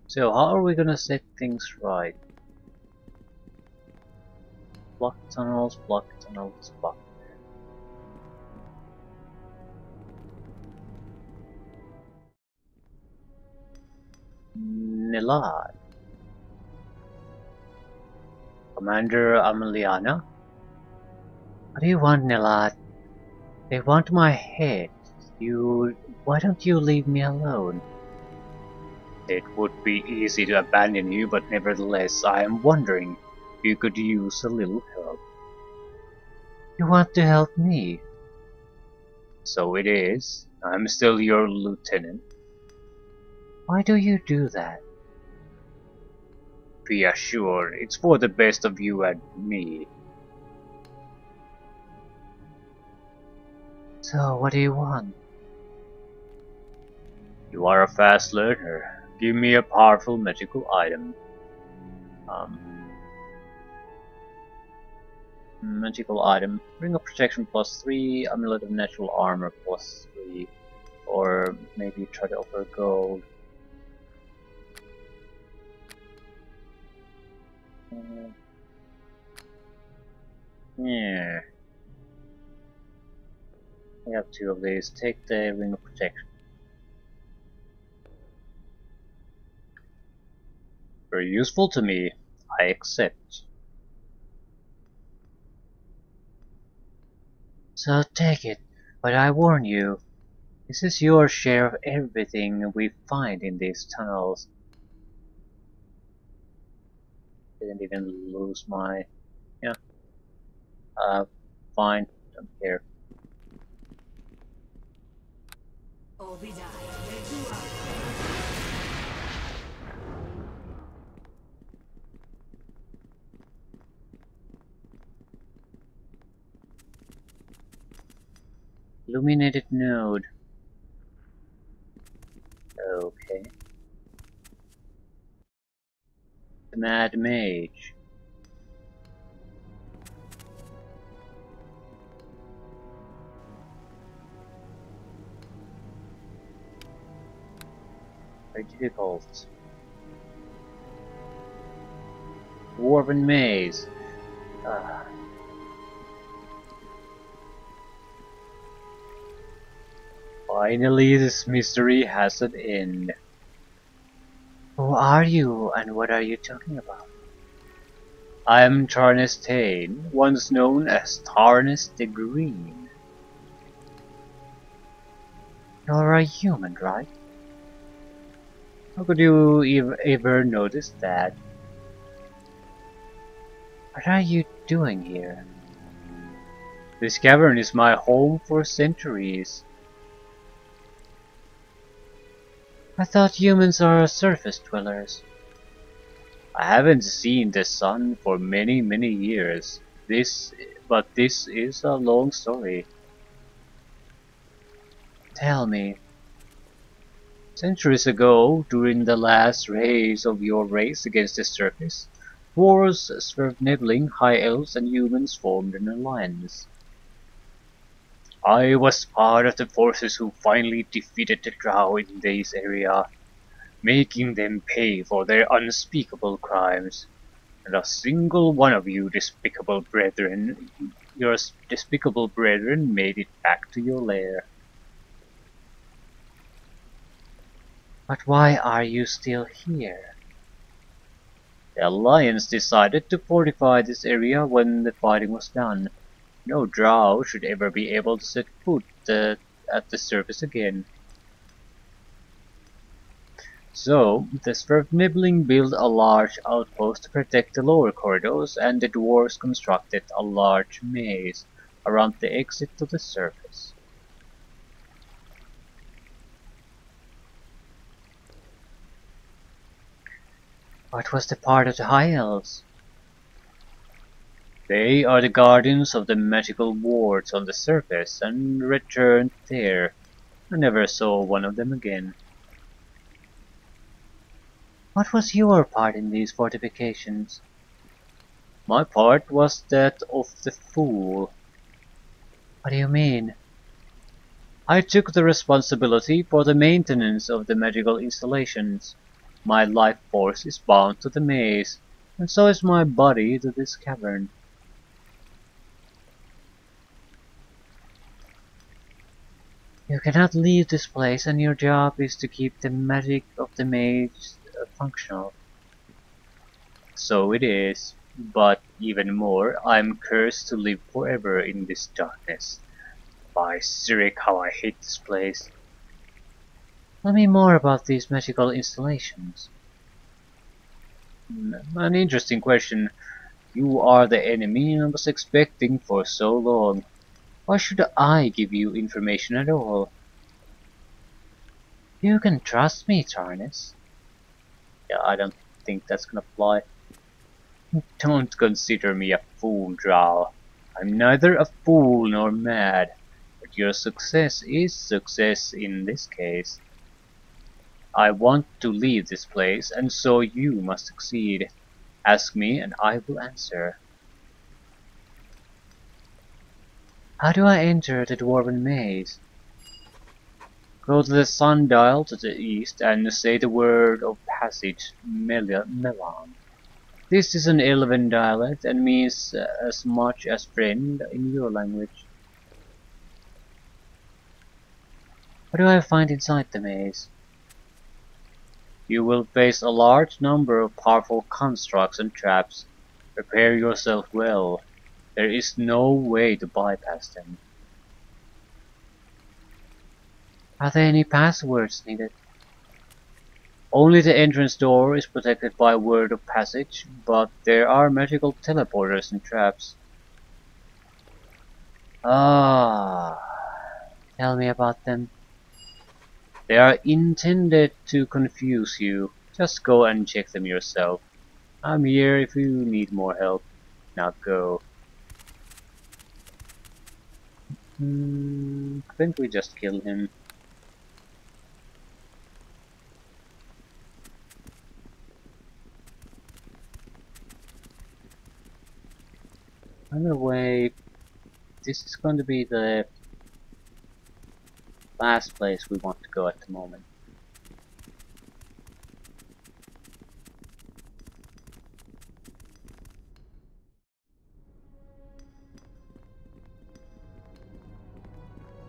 So how are we gonna set things right? Block tunnels, block tunnels, block. Nilad. Commander Ameliana? What do you want, Nilad? They want my head. Why don't you leave me alone? It would be easy to abandon you, but nevertheless, I am wondering if you could use a little help. You want to help me? So it is. I'm still your lieutenant. Why do you do that? Be assured, it's for the best of you and me. So, what do you want? You are a fast learner. Give me a powerful magical item. Magical item. Ring of Protection +3, Amulet of Natural Armor +3. Or maybe try to offer gold. Yeah. I have 2 of these. Take the Ring of Protection. Very useful to me. I accept. So take it, but I warn you, this is your share of everything we find in these tunnels. Didn't even lose my... yeah. Fine, don't care. Illuminated node. Okay. The Mad Mage. Very difficult. Dwarven Maze. Finally, this mystery has an end. Who are you, and what are you talking about? I am Tarnis Tane, once known as Tarnis the Green. You're a human, right? How could you ever notice that? What are you doing here? This cavern is my home for centuries. I thought humans are surface dwellers. I haven't seen the sun for many years. But this is a long story. Tell me. Centuries ago, during the last race of your race against the surface, wars, swerve-nibbling, high elves and humans formed an alliance. I was part of the forces who finally defeated the Drow in this area, making them pay for their unspeakable crimes. And a single one of your despicable brethren made it back to your lair. But why are you still here? The Alliance decided to fortify this area when the fighting was done. No Drow should ever be able to set foot at the surface again. So, the Swerve-Nibbling built a large outpost to protect the lower corridors, and the dwarves constructed a large maze around the exit to the surface. What was the part of the High Elves? They are the guardians of the magical wards on the surface and returned there. I never saw one of them again. What was your part in these fortifications? My part was that of the fool. What do you mean? I took the responsibility for the maintenance of the magical installations. My life force is bound to the maze, and so is my body to this cavern. You cannot leave this place, and your job is to keep the magic of the maze functional. So it is, but even more, I'm cursed to live forever in this darkness. By Cyric, how I hate this place. Tell me more about these magical installations. An interesting question. You are the enemy I was expecting for so long. Why should I give you information at all? You can trust me, Tarnis. Yeah, I don't think that's gonna fly. Don't consider me a fool, Drow. I'm neither a fool nor mad, but your success is success in this case. I want to leave this place, and so you must succeed. Ask me, and I will answer. How do I enter the Dwarven Maze? Go to the sundial to the east and say the word of passage, Melan. This is an Elven dialect and means as much as friend in your language. What do I find inside the maze? You will face a large number of powerful constructs and traps. Prepare yourself well. There is no way to bypass them. Are there any passwords needed? Only the entrance door is protected by word of passage, but there are magical teleporters and traps. Ah, tell me about them. They are intended to confuse you. Just go and check them yourself. I'm here if you need more help. Now go. Couldn't we just kill him? Either way, this is going to be the last place we want to go at the moment.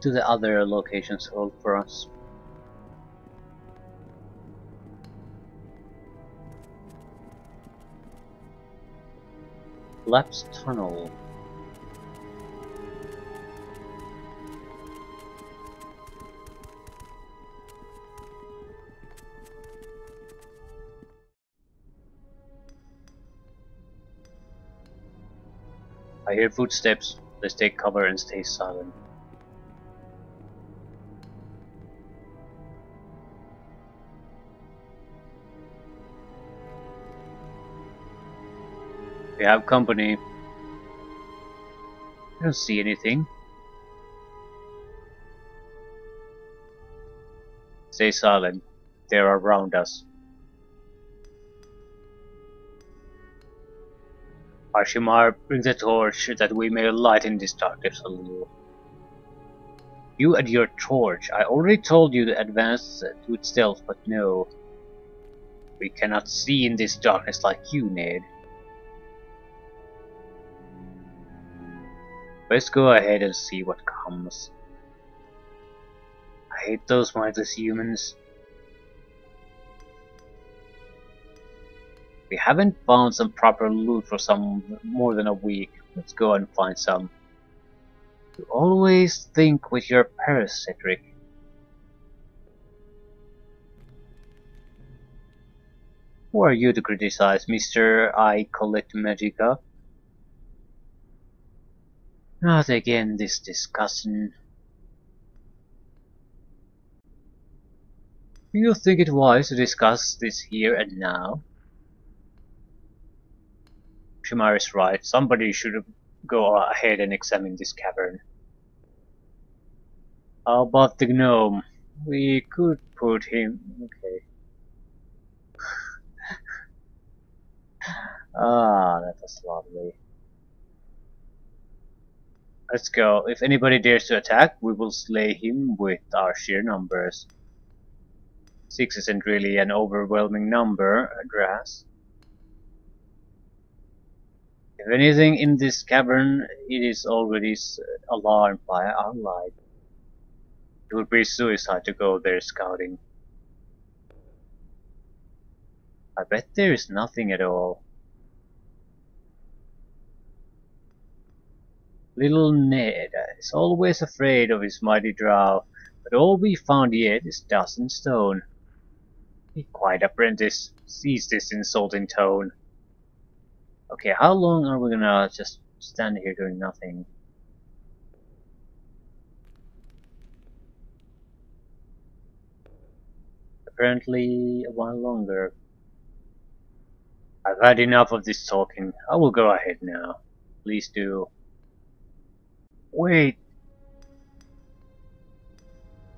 To the other locations hold for us. Lap's Tunnel. I hear footsteps. Let's take cover and stay silent. We have company. I don't see anything. Stay silent. They're around us. Arshimar, bring the torch that we may lighten this darkness a little. You and your torch. I already told you to advance with stealth, but no. We cannot see in this darkness like you, Ned. Let's go ahead and see what comes. I hate those mindless humans. We haven't found some proper loot for some more than a week. Let's go and find some. You always think with your purse, Cedric. Who are you to criticize, Mr. I collect Magica? Not again this discussion. Do you think it wise to discuss this here and now? Shimar is right. Somebody should go ahead and examine this cavern. How about the gnome? We could put him... Okay. Ah, that was lovely. Let's go. If anybody dares to attack, we will slay him with our sheer numbers. 6 isn't really an overwhelming number, Dras. If anything in this cavern, it is already alarmed by our light. It would be suicide to go there scouting. I bet there is nothing at all. Little Ned is always afraid of his mighty drow, but all we found yet is dust and stone. Be quiet, apprentice. Cease this insulting tone. Okay, how long are we gonna just stand here doing nothing? Apparently a while longer. I've had enough of this talking. I will go ahead now. Please do. Wait.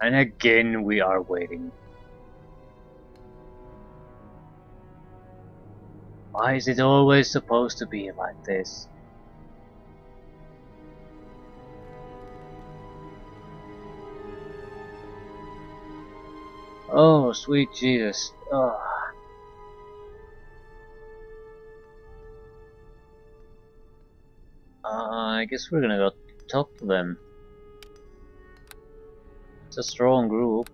And again we are waiting. Why is it always supposed to be like this? Oh, sweet Jesus. Oh. I guess we're gonna go talk to them. It's a strong group.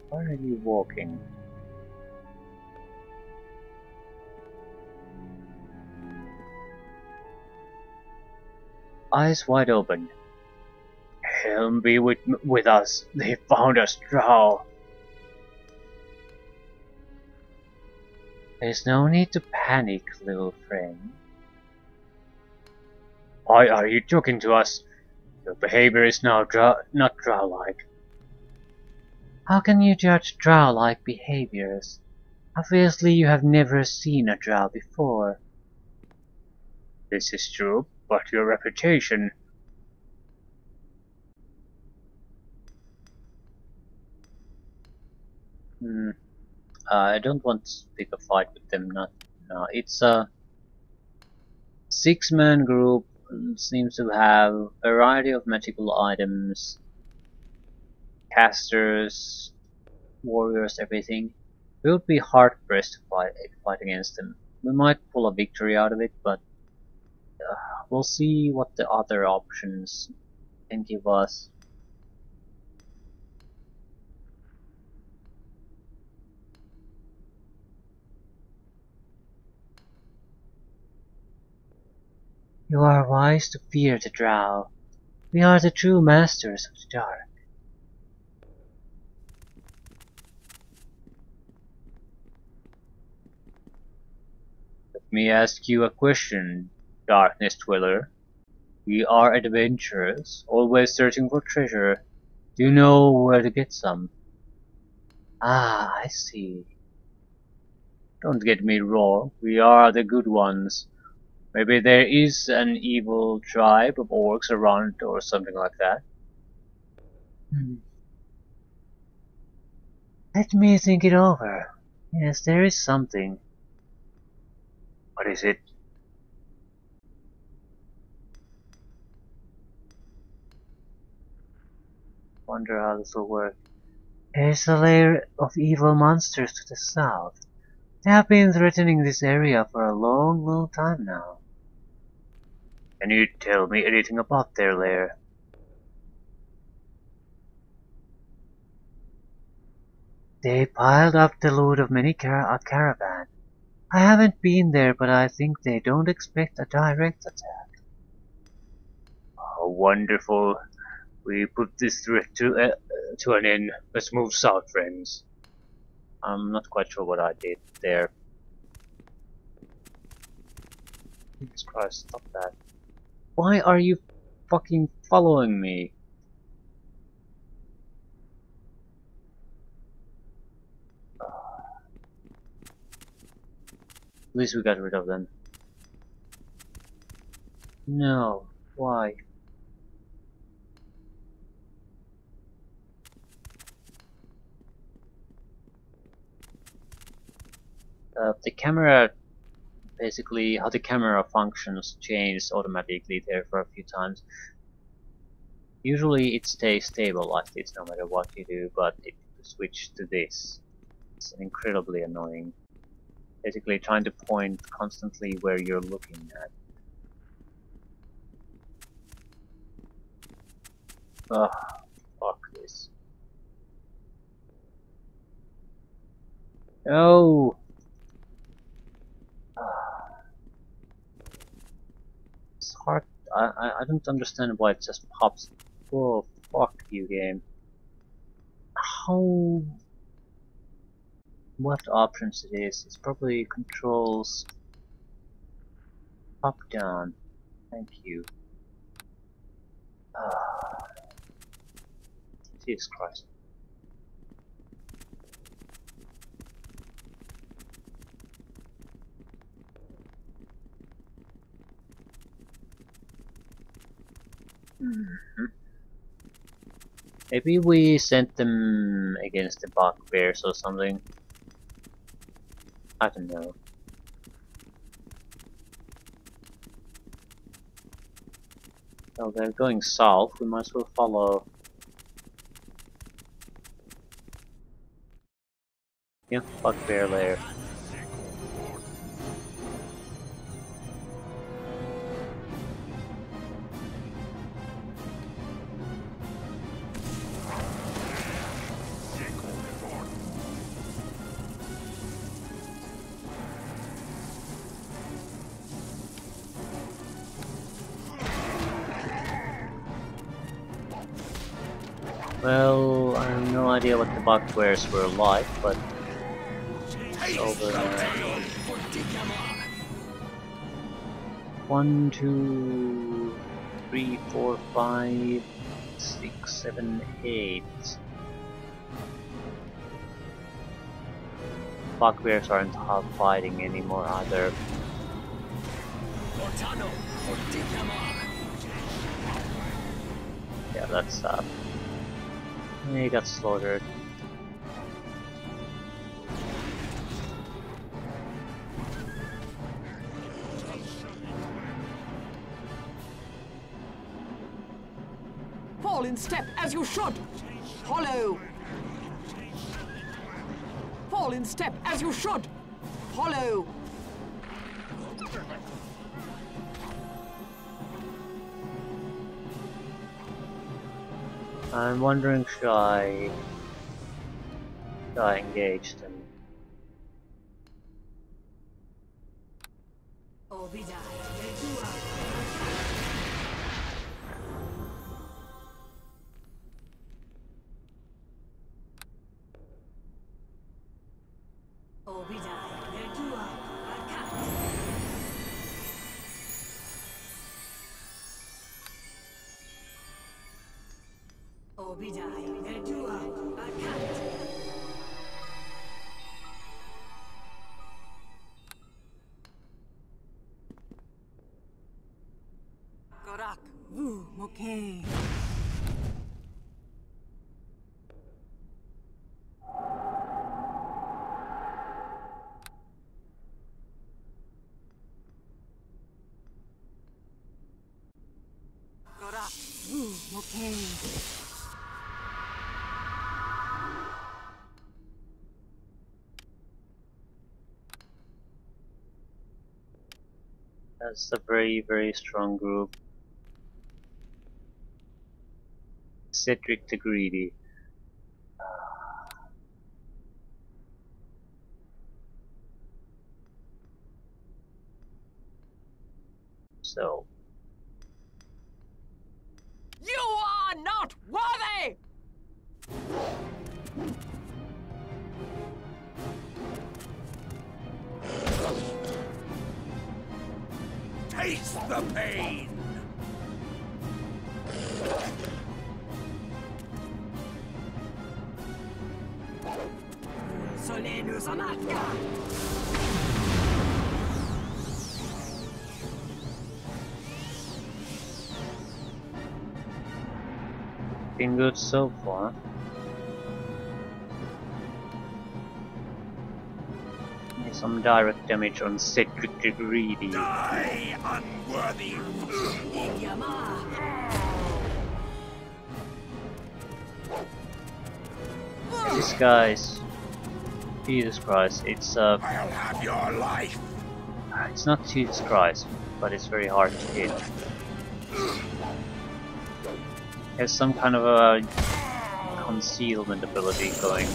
Why are you walking? Eyes wide open. Helm be with us. They found us, drow. There's no need to panic, little friend. Why are you talking to us? Your behavior is now not drow-like. How can you judge drow-like behaviors? Obviously you have never seen a drow before. This is true, but your reputation... I don't want to pick a fight with them, no. It's a 6-man group, seems to have a variety of magical items, casters, warriors, everything. We would be hard-pressed to fight against them. We might pull a victory out of it, but we'll see what the other options can give us. You are wise to fear the drow. We are the true masters of the dark. Let me ask you a question, Darkness Dweller. We are adventurers, always searching for treasure. Do you know where to get some? Ah, I see. Don't get me wrong, we are the good ones. Maybe there is an evil tribe of orcs around or something like that. Let me think it over. Yes, there is something. What is it? Wonder how this will work. There's a layer of evil monsters to the south. They have been threatening this area for a long time now. Can you tell me anything about their lair? They piled up the loot of many a caravan. I haven't been there, but I think they don't expect a direct attack. Oh, wonderful. We put this threat to an end. Let's move south, friends. I'm not quite sure what I did there. Jesus Christ, stop that. Why are you fucking following me? At least we got rid of them. No, why? The camera basically how the camera functions changed automatically there for a few times. Usually it stays stable like this no matter what you do, but if you switch to this, it's incredibly annoying. Basically trying to point constantly where you're looking at. Ugh, fuck this. No! It's hard. I don't understand why it just pops. Oh, fuck you, game. How. What options it is? It's probably controls up down. Thank you. Jesus Christ. Maybe we sent them against the bugbears or something. I don't know. Well, they're going south, we might as well follow. Yeah, bugbear lair. Well, I have no idea what the bugbears were like, but over there. 1, 2, 3, 4, 5, 6, 7, 8. Bugbears aren't hard fighting anymore either. Yeah, that's sad. He got slaughtered. Fall in step as you should. Hollow. Fall in step as you should. Hollow. I'm wondering, should I engage them? Okay. Okay. That's a very, very strong group. Cedric the Greedy. So. You are not worthy! Taste the pain! Solenu Sanatka! Been good so far. some direct damage on Cedric the Greedy. Die, unworthy! This guy's... Jesus Christ, it's I'll have your life! it's not Jesus Christ, but it's very hard to hit. Has some kind of a concealment ability going.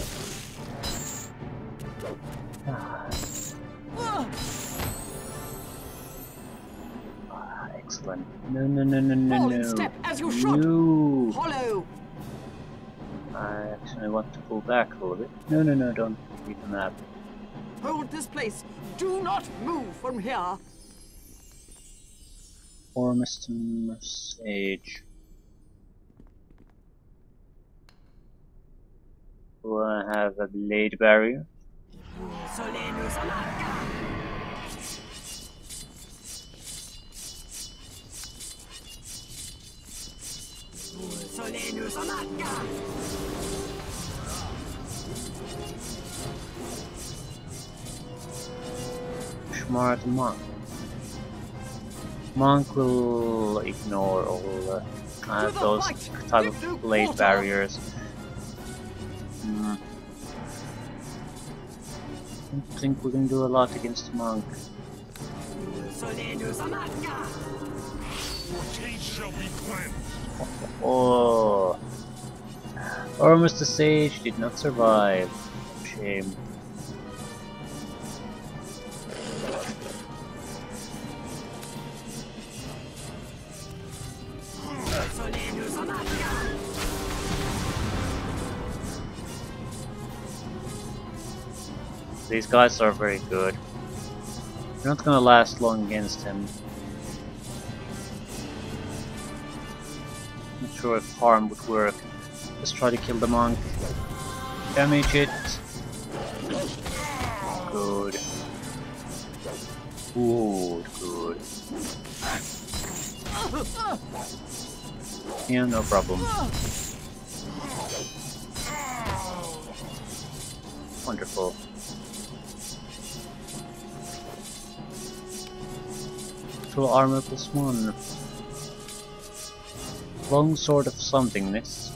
Excellent. No, no, no, no, no, Fall in no. step as you should. No. Follow. I actually want to pull back a little bit. No, no, no, don't leave the map. Hold this place. Do not move from here. Or Mr. Sage. Do I have a blade barrier? Smart monk. Monk will ignore all those type of blade barriers. I don't think we can do a lot against monk. Oh, or Mr. Sage did not survive. Shame. These guys are very good. You're not gonna last long against him. Not sure if harm would work. Let's try to kill the monk. Damage it. Good. Good, good. Yeah, no problem. Wonderful. Full armor +1. Long sword of somethingness.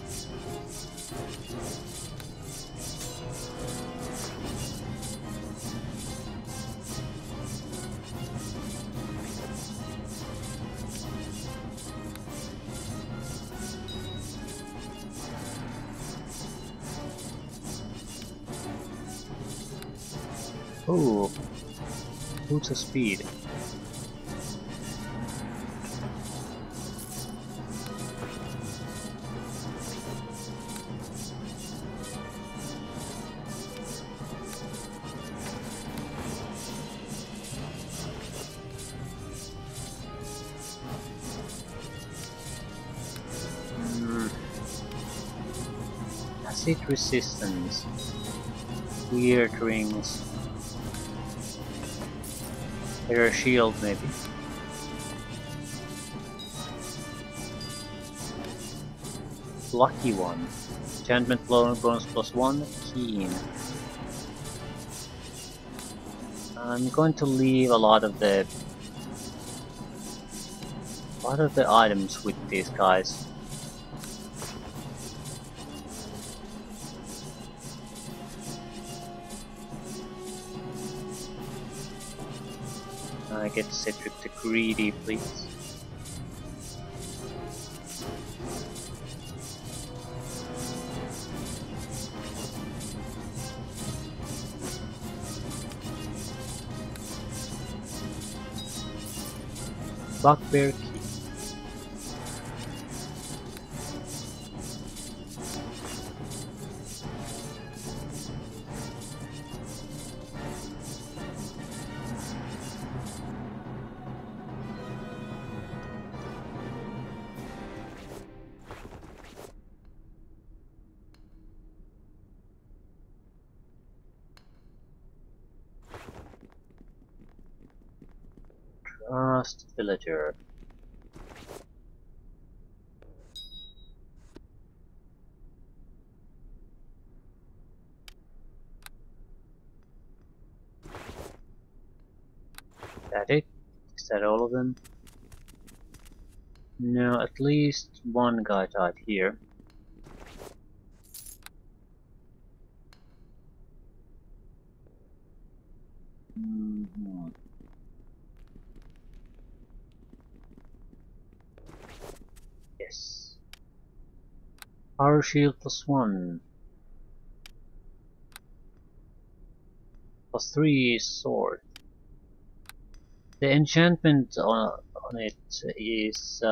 Oh, boots of speed. Acid resistance. Weird rings. Air shield maybe. Lucky one. Enchantment bonus +1. Keen. I'm going to leave a lot of the items with these guys. I get Cedric the Greedy, please. Bugbear key. Trust villager. that it? Is that all of them? No, at least one guy died here. Mhm. Yes. Power shield +1. +3 sword. The enchantment on it is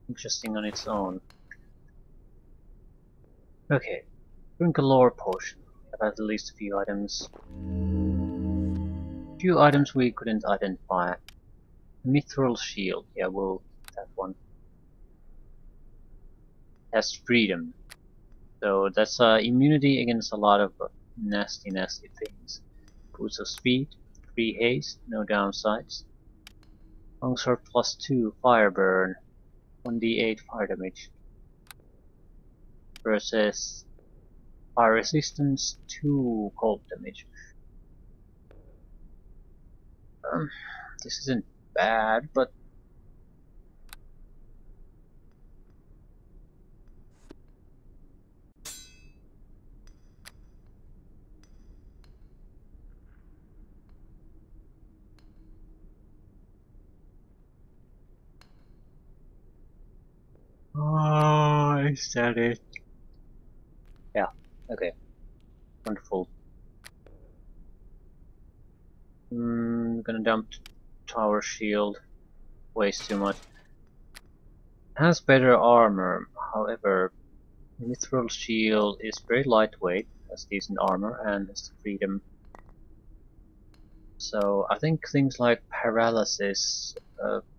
interesting on its own. Okay, drink a lore potion. We have at least a few items. Few items we couldn't identify. Mithril shield, yeah, we'll that one. Has freedom. So that's immunity against a lot of nasty things. Boost of speed, free haste, no downsides. Longsword +2, fire burn, 1d8 fire damage. Versus fire resistance, 2 cold damage. This isn't bad, but is that it? Yeah, okay. Wonderful. Gonna dump tower shield. Weighs too much. Has better armor, however, Mithril shield is very lightweight, has decent armor, and has freedom. So I think things like paralysis,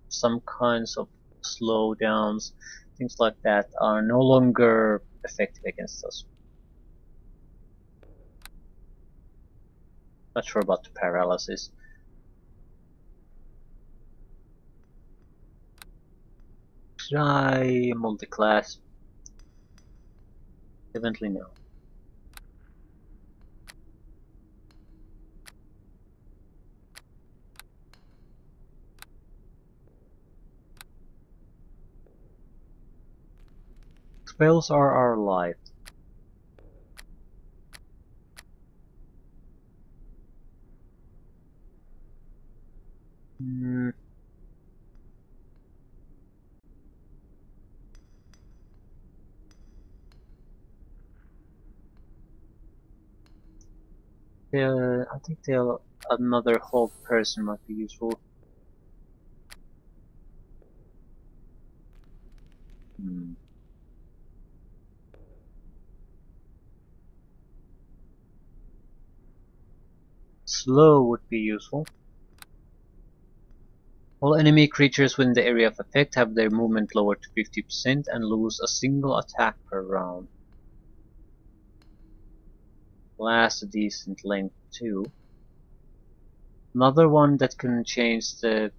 some kinds of slowdowns, things like that are no longer effective against us. Not sure about the paralysis. Should I multi-class? Evidently no. Spells are our life. Hmm. I think another hold person might be useful. Hmm. Slow would be useful. All enemy creatures within the area of effect have their movement lowered to 50% and lose a single attack per round. Lasts a decent length too. Another one that can change the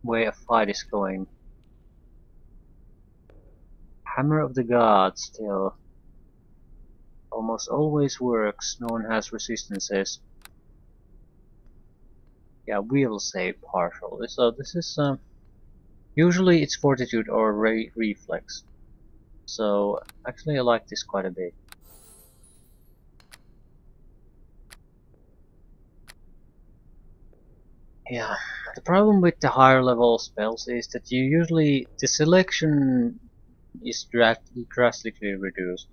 way a fight is going. Hammer of the Gods still almost always works. No one has resistances. Yeah, we'll say partial. So this is usually it's fortitude or reflex. So actually I like this quite a bit. Yeah, the problem with the higher level spells is that the selection is drastically reduced.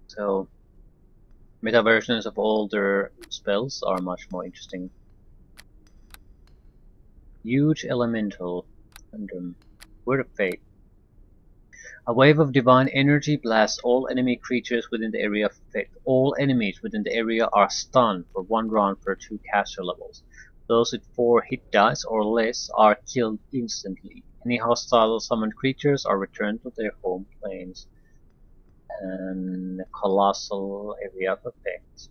So meta versions of older spells are much more interesting. Huge elemental and word of fate. A wave of divine energy blasts all enemy creatures within the area of effect. All enemies within the area are stunned for 1 round per 2 caster levels. Those with 4 hit dice or less are killed instantly. Any hostile summoned creatures are returned to their home planes. And colossal area of effect.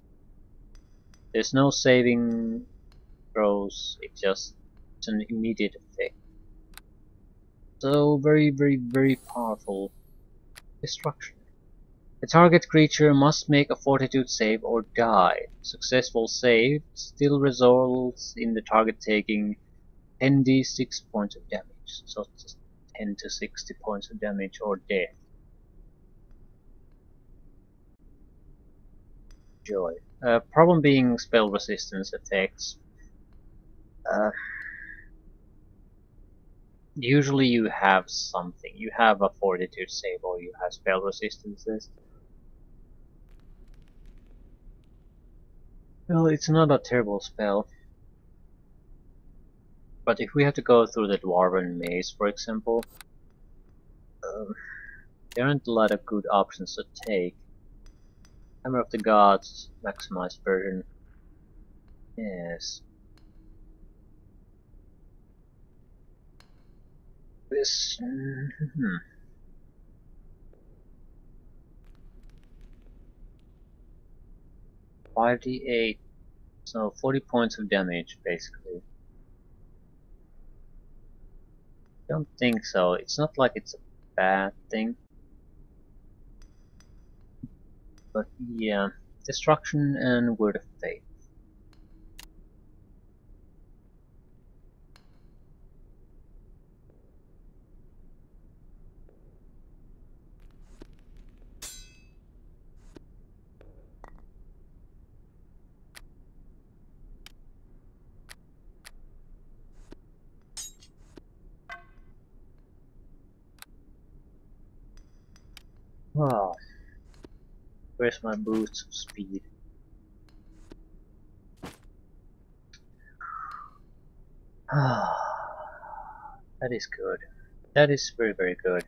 There's no saving throws, it's an immediate effect. So very powerful destruction. The target creature must make a fortitude save or die. Successful save still results in the target taking 10d6 points of damage. So it's 10 to 60 points of damage or death. Joy. Problem being spell resistance effects. Usually you have something. You have a fortitude save or you have spell resistances. Well, it's not a terrible spell. But if we have to go through the Dwarven Maze, for example, there aren't a lot of good options to take. Hammer of the Gods, maximized version. Yes. This... 5d8, so 40 points of damage, basically. Don't think so. It's not like it's a bad thing. But yeah, Destruction and Word of Faith. Wow. Where's my boost of speed? That is good. That is very, very good.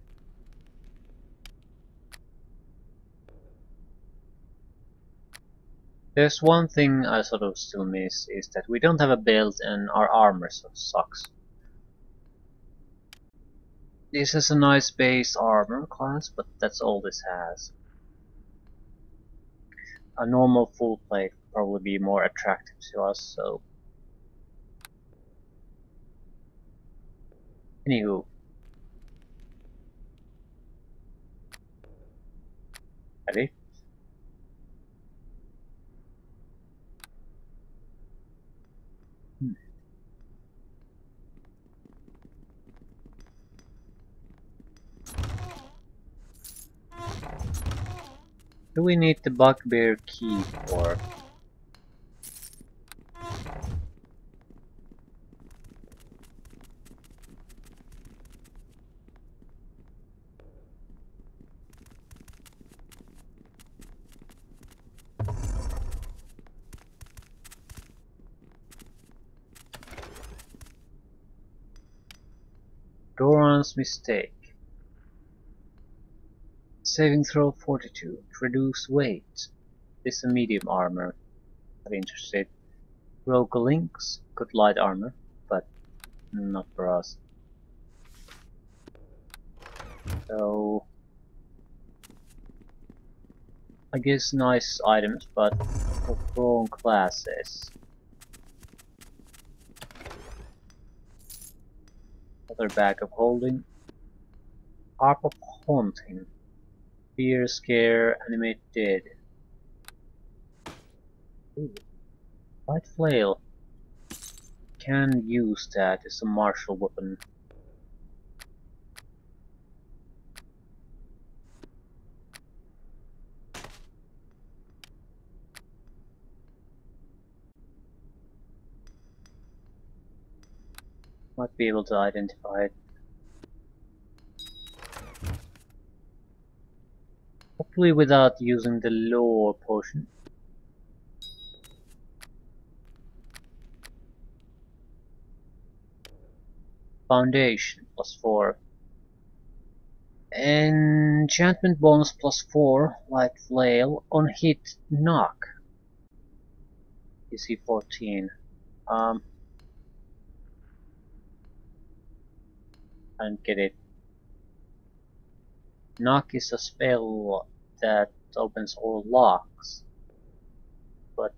There's one thing I sort of still miss, is that we don't have a belt and our armor sort of sucks. This is a nice base armor class, but that's all this has. A normal full plate would probably be more attractive to us, so... Anywho. Ready? Do we need the bugbear key for? Doran's mistake. Saving throw fortitude. Reduce weight. This is a medium armor. Not interested. Rogue links. Good light armor, but not for us. So I guess nice items, but for wrong classes. Another bag of holding. Harp of haunting. Fear, scare, animate dead. Ooh. Light flail. Can use that as a martial weapon. Might be able to identify it. Hopefully without using the lore potion. Foundation +4. Enchantment bonus +4. Light flail on hit knock. DC 14. I don't get it. Knock is a spell that opens all locks, but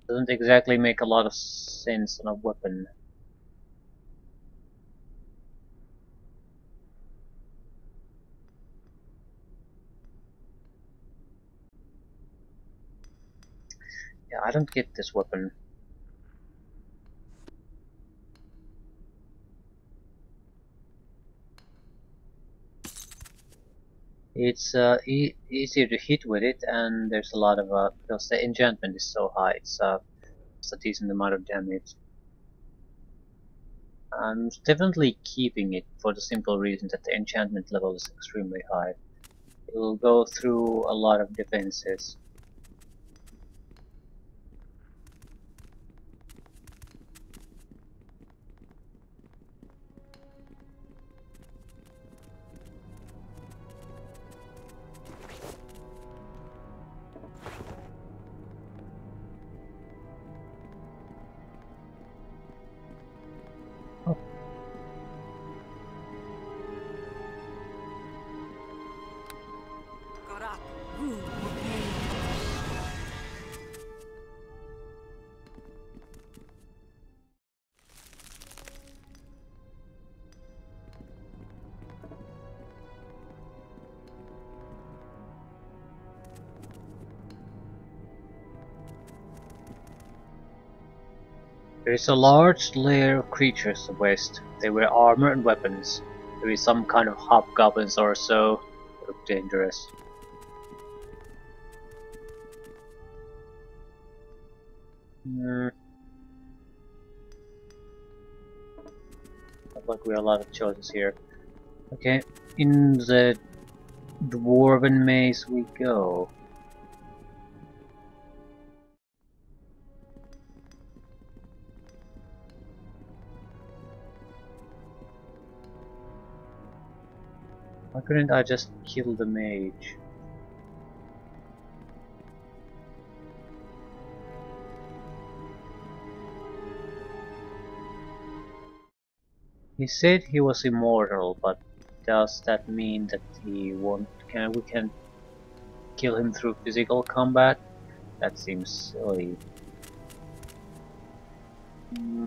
doesn't exactly make a lot of sense on a weapon. Yeah, I don't get this weapon. It's easier to hit with it, and there's a lot of because the enchantment is so high. It's a decent amount of damage. I'm definitely keeping it for the simple reason that the enchantment level is extremely high. It will go through a lot of defenses. There is a large layer of creatures west. They wear armor and weapons. There is some kind of hobgoblins or so. They look dangerous. Hmm. Not like we have a lot of choices here. Okay, in the dwarven maze we go. Why couldn't I just kill the mage? He said he was immortal, but does that mean that he won't? We can kill him through physical combat? That seems silly. Hmm.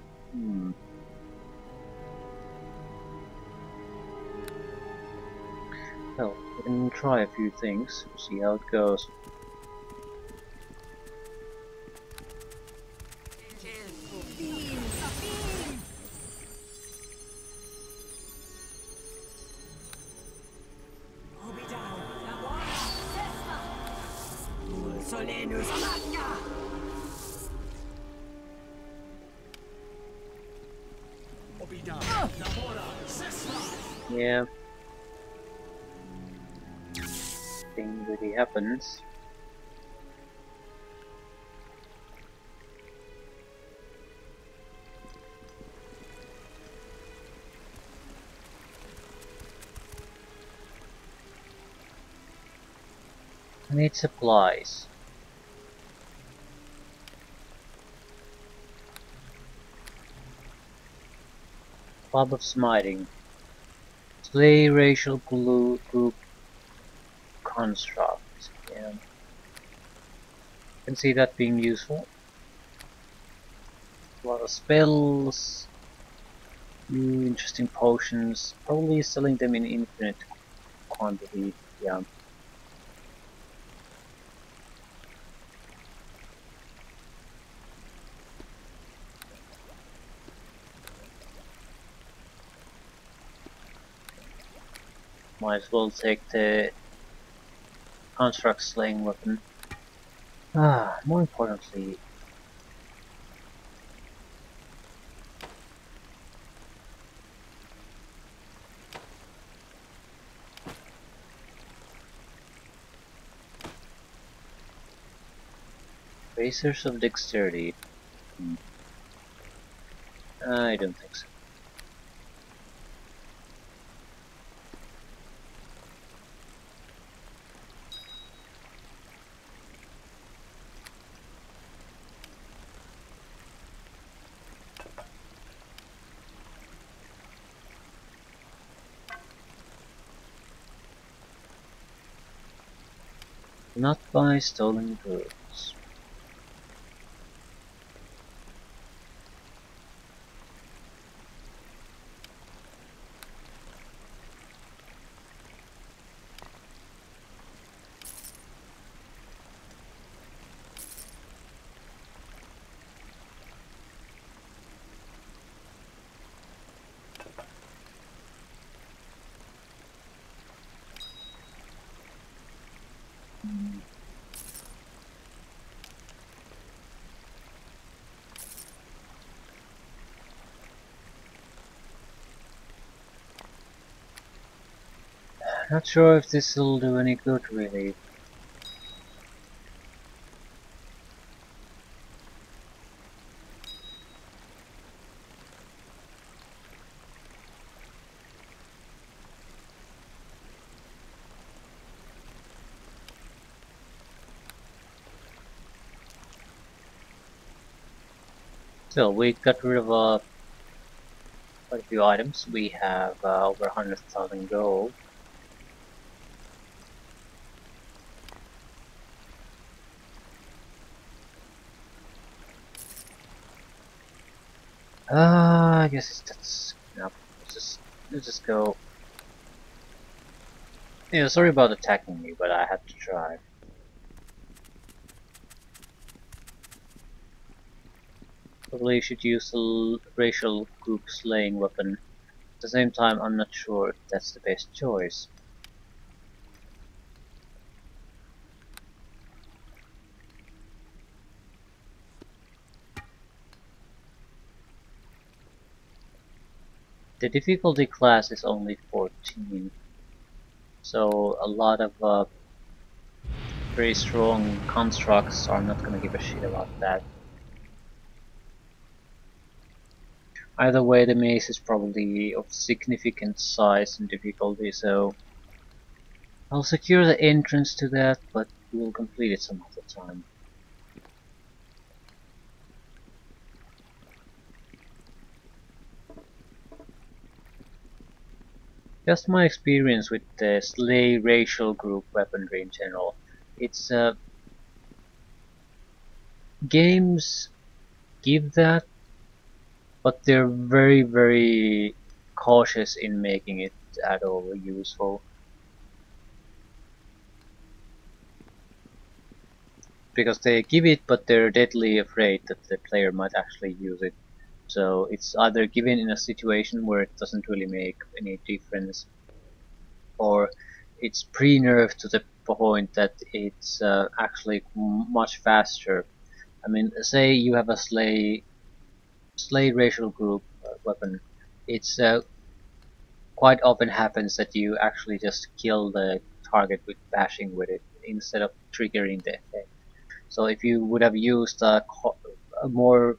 Well, we can try a few things, see how it goes. Yeah. Thing really happens. I need supplies. Club of Smiting. Slay racial group construct. Yeah. Can see that being useful. A lot of spells. New interesting potions. Probably selling them in infinite quantity. Yeah. Might as well take the construct slaying weapon. More importantly, Racers of Dexterity. I don't think so. Not buy stolen goods. Not sure if this will do any good, really. Still, we got rid of quite a few items. We have over 100,000 gold. I guess that's enough. Let's just go. Yeah, sorry about attacking me, but I had to try. Probably should use a racial group slaying weapon. At the same time, I'm not sure if that's the best choice. The difficulty class is only 14, so a lot of very strong constructs are not gonna give a shit about that. Either way, the maze is probably of significant size and difficulty, so I'll secure the entrance to that, but we'll complete it some other time. Just my experience with the Slay racial group weaponry in general. It's games give that, but they're very cautious in making it at all useful. Because they give it, but they're deadly afraid that the player might actually use it. So it's either given in a situation where it doesn't really make any difference, or it's pre-nerfed to the point that it's actually much faster. I mean, say you have a slay racial group weapon. It's quite often happens that you actually just kill the target with bashing with it instead of triggering the effect. So if you would have used a more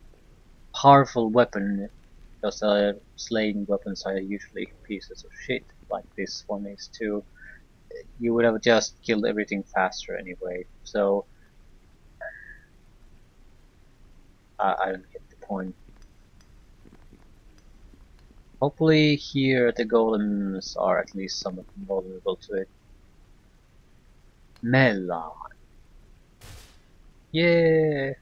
powerful weapon, because slaying weapons are usually pieces of shit, like this one is too, you would have just killed everything faster anyway. So I don't get the point. Hopefully here the golems are at least somewhat vulnerable to it. Melon. Yeah!